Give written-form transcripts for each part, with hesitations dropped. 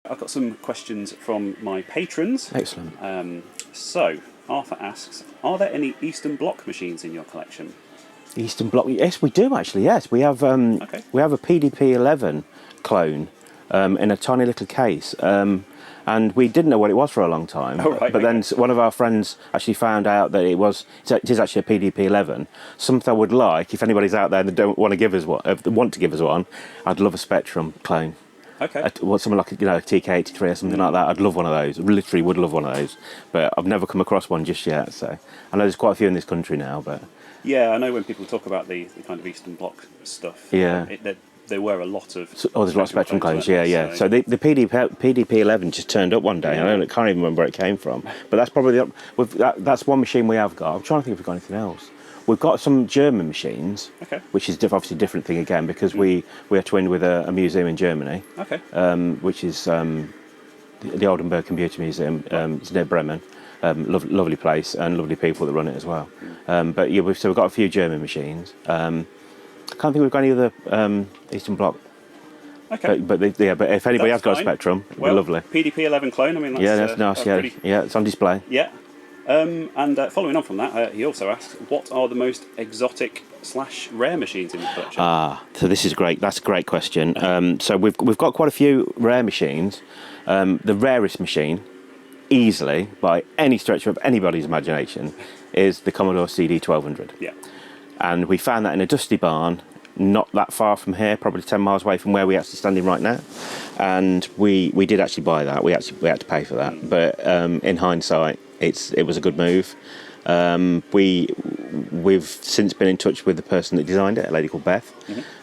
I've got some questions from my patrons. Excellent. So, Arthur asks, are there any Eastern Bloc machines in your collection? Eastern Bloc, yes, we do actually. Yes, we have. We have a PDP-11 clone in a tiny little case, and we didn't know what it was for a long time. Oh, right, but then one of our friends actually found out that it is actually a PDP-11. Something I would like, if anybody's out there that don't want to give us one, I'd love a Spectrum clone. Okay. Something like a TK83 or something like that. I'd love one of those. I literally would love one of those. But I've never come across one just yet. So I know there's quite a few in this country now. But yeah, I know when people talk about the kind of Eastern Bloc stuff. Yeah. There were a lot of. There's a lot of Spectrum clones. Yeah. So the PDP-11 just turned up one day. I can't even remember where it came from. But that's probably that's one machine we have got. I'm trying to think if we've got anything else. We've got some German machines, which is obviously a different thing again because we are twinned with a museum in Germany, which is the Oldenburg Computer Museum. It's near Bremen. Lovely place and lovely people that run it as well. But yeah, we've got a few German machines. I can't think we've got any other Eastern Bloc. Okay. But if anybody has got a Spectrum, it'd be lovely. PDP-11 clone. I mean, that's nice. Yeah, it's on display. Yeah. And following on from that, he also asks, what are the most exotic / rare machines in the collection? So this is great. That's a great question. So we've got quite a few rare machines. The rarest machine, easily, by any stretch of anybody's imagination, is the Commodore CD1200. Yeah. And we found that in a dusty barn, not that far from here, probably 10 miles away from where we're actually standing right now. And we did actually buy that. We had to pay for that. But in hindsight, it was a good move. We've since been in touch with the person that designed it, a lady called Beth,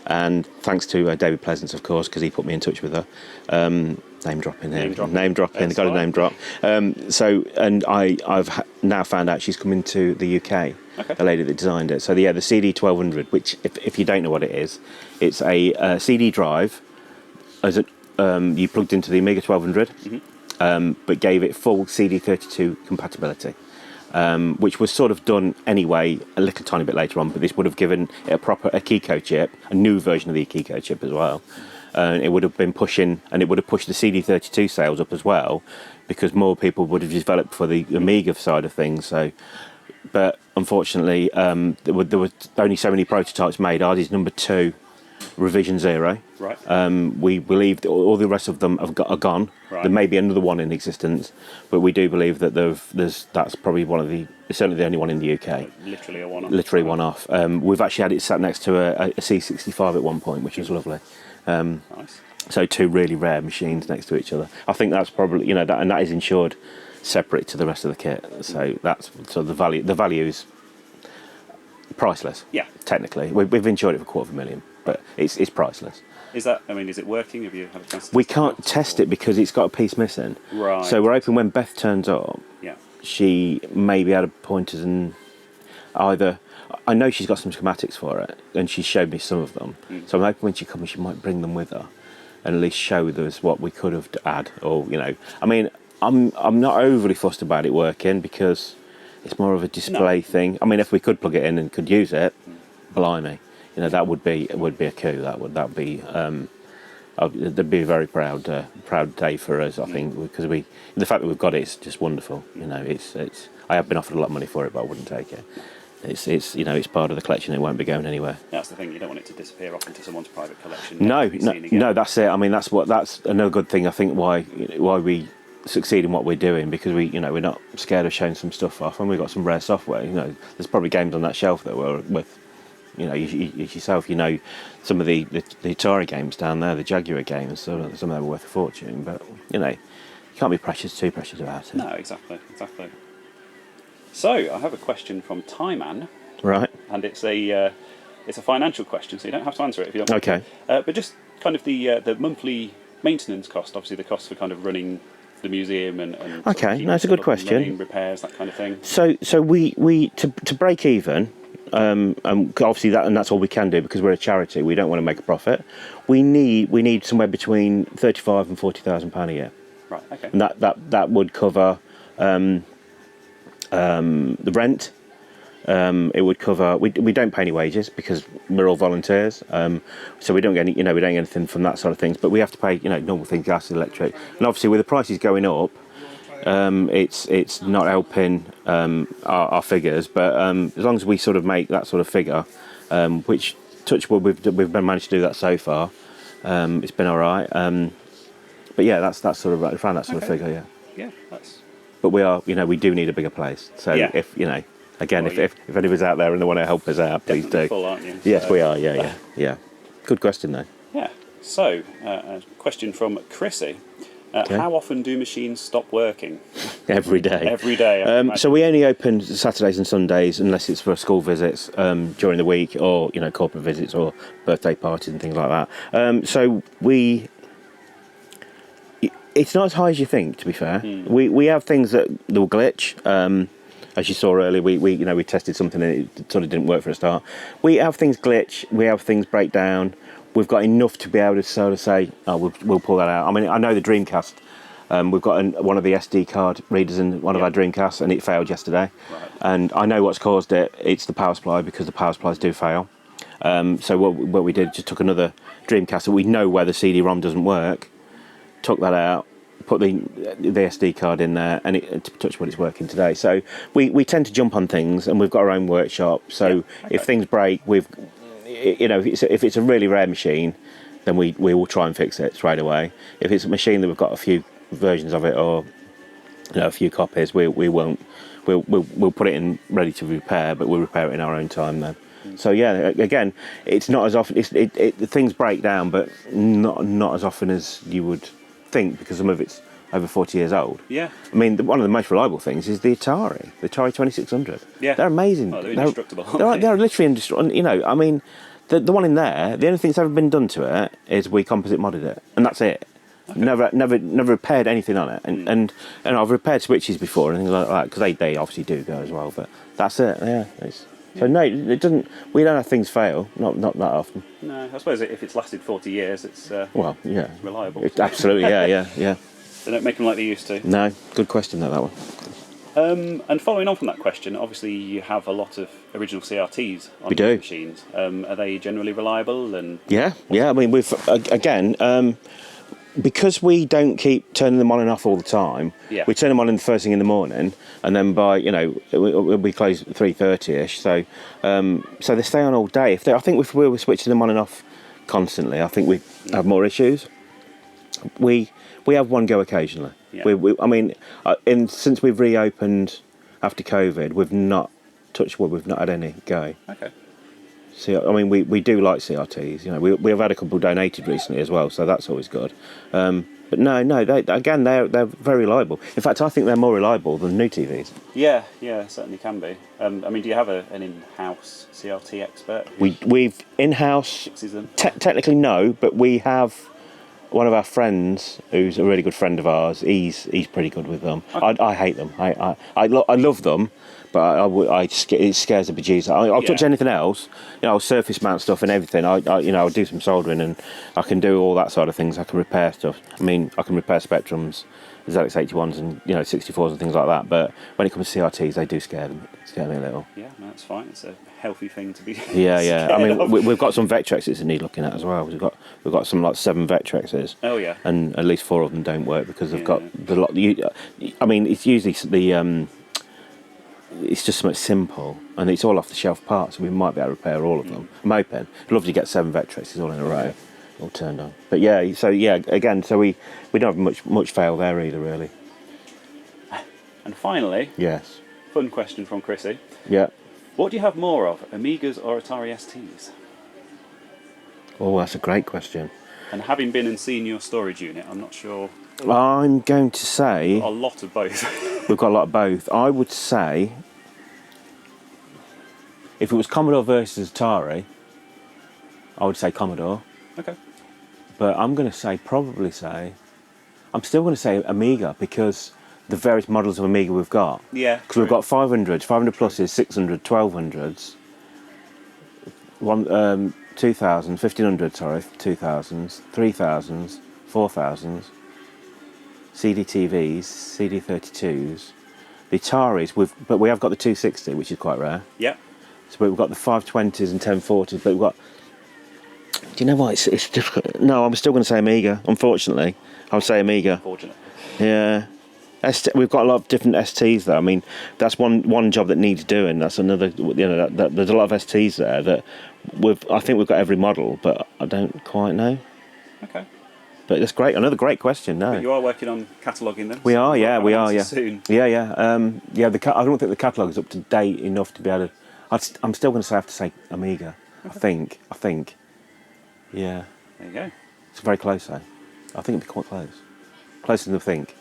and thanks to David Pleasance, of course, because he put me in touch with her. Name dropping. Got a name drop. I've now found out she's coming to the UK. The lady that designed it. So the CD1200, which if you don't know what it is, it's a CD drive as you plugged into the Amiga 1200. But gave it full CD32 compatibility, which was sort of done anyway a little tiny bit later on, but this would have given it a Kiko chip, a new version of the Kiko chip as well. It would have been pushing, and it would have pushed the CD32 sales up as well, because more people would have developed for the Amiga side of things. So, but unfortunately, there were only so many prototypes made. Ours is number 2. Revision 0. Right. We believe that all the rest of them are gone. Right. There may be another one in existence, but we do believe that that's probably certainly the only one in the UK. Literally a one-off. Literally one-off. We've actually had it sat next to a C65 at one point, which was lovely. Nice. So 2 really rare machines next to each other. I think that's probably that is insured separate to the rest of the kit. So the value is priceless. Yeah. Technically, we've insured it for $250,000. But it's priceless. Is it working? Have you had a chance to We can't test it because it's got a piece missing. Right. So we're hoping when Beth turns up, she may be able to point us and either... I know she's got some schematics for it, and she showed me some of them. So I'm hoping when she comes, she might bring them with her and at least show us what we could have add. Or, I mean, I'm not overly fussed about it working because it's more of a display thing. I mean, if we could plug it in and could use it, blimey. That would be a coup. That'd be a very proud day for us. I think because the fact that we've got it is just wonderful. It's. I have been offered a lot of money for it, but I wouldn't take it. It's part of the collection. It won't be going anywhere. That's the thing. You don't want it to disappear off into someone's private collection. No. That's it. I mean, that's another good thing. I think why we succeed in what we're doing, because we're not scared of showing some stuff off, and we've got some rare software. There's probably games on that shelf that were with. Yourself, some of the Atari games down there, the Jaguar games, some of them are worth a fortune, but, you can't be too precious about it. No, exactly. So, I have a question from Tieman. Right. And it's a financial question, so you don't have to answer it if you don't want to. But just kind of the monthly maintenance cost, obviously the cost for kind of running the museum and that's a good question. Repairs, that kind of thing. So we to break even. Obviously that's all we can do because we're a charity. We don't want to make a profit. We need somewhere between £35,000 and £40,000 a year. Right. Okay. And that would cover the rent, It would cover. We don't pay any wages because we're all volunteers, so we don't get any. We don't get anything from that sort of things. But we have to pay, normal things, gas, electric, and obviously with the prices going up, it's not helping our figures. But as long as we sort of make that sort of figure, which touch wood we've managed to do that so far, it's been all right. But yeah, that's sort of around that sort of figure. Yeah. Yeah, that's. But we are, we do need a bigger place. So if again, if anyone's out there and they want to help us out, please do. Full, aren't you? Yes, we are. Yeah. Good question though. Yeah. So, a question from Chrissy. Okay. How often do machines stop working? Every day. Every day. So we only open Saturdays and Sundays unless it's for school visits during the week, or corporate visits or birthday parties and things like that. So it's not as high as you think, to be fair. We have things that will glitch. As you saw earlier, we tested something and it sort of didn't work for a start. We have things glitch. We have things break down. We've got enough to be able to sort of say, oh, we'll pull that out. I mean, I know the Dreamcast. We've got one of the SD card readers in one of our Dreamcasts, and it failed yesterday. Right. And I know what's caused it. It's the power supply, because the power supplies do fail. So what we did, just took another Dreamcast that we know where the CD-ROM doesn't work, took that out, put the SD card in there, and it touch wood, it's working today. So we tend to jump on things, and we've got our own workshop. So if things break, if it's a really rare machine, then we will try and fix it straight away. If it's a machine that we've got a few versions of it, or a few copies, we won't. We'll put it in ready to repair, but we'll repair it in our own time then. So yeah, again, it's not as often. Things break down, but not as often as you would think, because some of it's over 40 years old. Yeah. I mean, one of the most reliable things is the Atari 2600. Yeah. They're amazing. Well, they're indestructible. They're literally indestructible. I mean, the one in there, the only thing that's ever been done to it is we composite modded it, and that's it. Okay. Never repaired anything on it, and I've repaired switches before and things like that, because they obviously do go as well. But that's it. Yeah. So no, it doesn't. We don't have things fail. Not that often. No, I suppose if it's lasted 40 years, it's reliable. Absolutely. Yeah. They don't make them like they used to. No, good question that one. And following on from that question, obviously you have a lot of original CRTs on We do. your machines. Are they generally reliable? And Yeah. I mean, we've again. Because we don't keep turning them on and off all the time, we turn them on in the first thing in the morning, and then by we close at 3:30ish. So they stay on all day. I think if we were switching them on and off constantly, I think we have more issues. We have one go occasionally. Yeah. Since we've reopened after COVID, we've not touched wood. We've not had any go. Okay. We do like CRTs. We've had a couple donated recently as well, so that's always good. But no, they're very reliable. In fact, I think they're more reliable than new TVs. Yeah, certainly can be. Do you have an in-house CRT expert? We've in-house. Fixes them? Technically, no, but we have one of our friends who's a really good friend of ours. He's pretty good with them. Okay. I hate them. I love them. But it scares the bejesus. I'll touch anything else. I'll surface mount stuff and everything. I'll do some soldering, and I can do all that sort of things. I can repair stuff. I can repair Spectrums, ZX81s, and 64s and things like that. But when it comes to CRTs, they do scare me a little. Yeah, no, that's fine. It's a healthy thing to be. Yeah. We've got some Vectrexes that need looking at as well. We've got some like 7 Vectrexes. Oh yeah. And at least 4 of them don't work because they've got the lot. It's usually the. It's just something simple, and it's all off-the-shelf parts, so we might be able to repair all of them. I'm hoping. I'd love to get 7 Vectrexes all in a row, all turned on. But again, we don't have much fail there either, really. And finally, yes, fun question from Chrissy. Yeah. What do you have more of, Amigas or Atari STs? Oh, that's a great question. And having been and seen your storage unit, I'm not sure. I'm going to say a lot of both. We've got a lot of both. I would say, if it was Commodore versus Atari, I would say Commodore. Okay. But I'm still going to say Amiga, because the various models of Amiga we've got. Yeah. Because we've got 500 pluses, 600, 1200s, 2000, 1500, 2000s, 3000s, 4000s. CD TVs, CD32s. The Ataris, but we have got the 260, which is quite rare. Yeah. So we've got the 520s and 1040s, but we've got... Do you know what? It's difficult. No, I'm still going to say Amiga, unfortunately. I'll say Amiga. Unfortunate. Yeah. We've got a lot of different STs there. I mean, that's one job that needs doing. That's another, there's a lot of STs there that I think we've got every model, but I don't quite know. Okay. But that's great. Another great question. No. But you are working on cataloguing them. We are, yeah, we are, yeah. Soon. Yeah, yeah. I don't think the catalogue is up to date enough to be able to. I'm still going to have to say Amiga. Okay. I think. Yeah. There you go. It's very close, though. I think it'd be quite close. Closer than I think.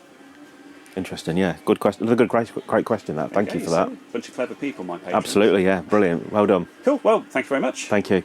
Interesting, yeah. Good question. Another great question, that. Thank you for that. Bunch of clever people, my patrons. Absolutely, yeah. Brilliant. Well done. Cool. Well, thank you very much. Thank you.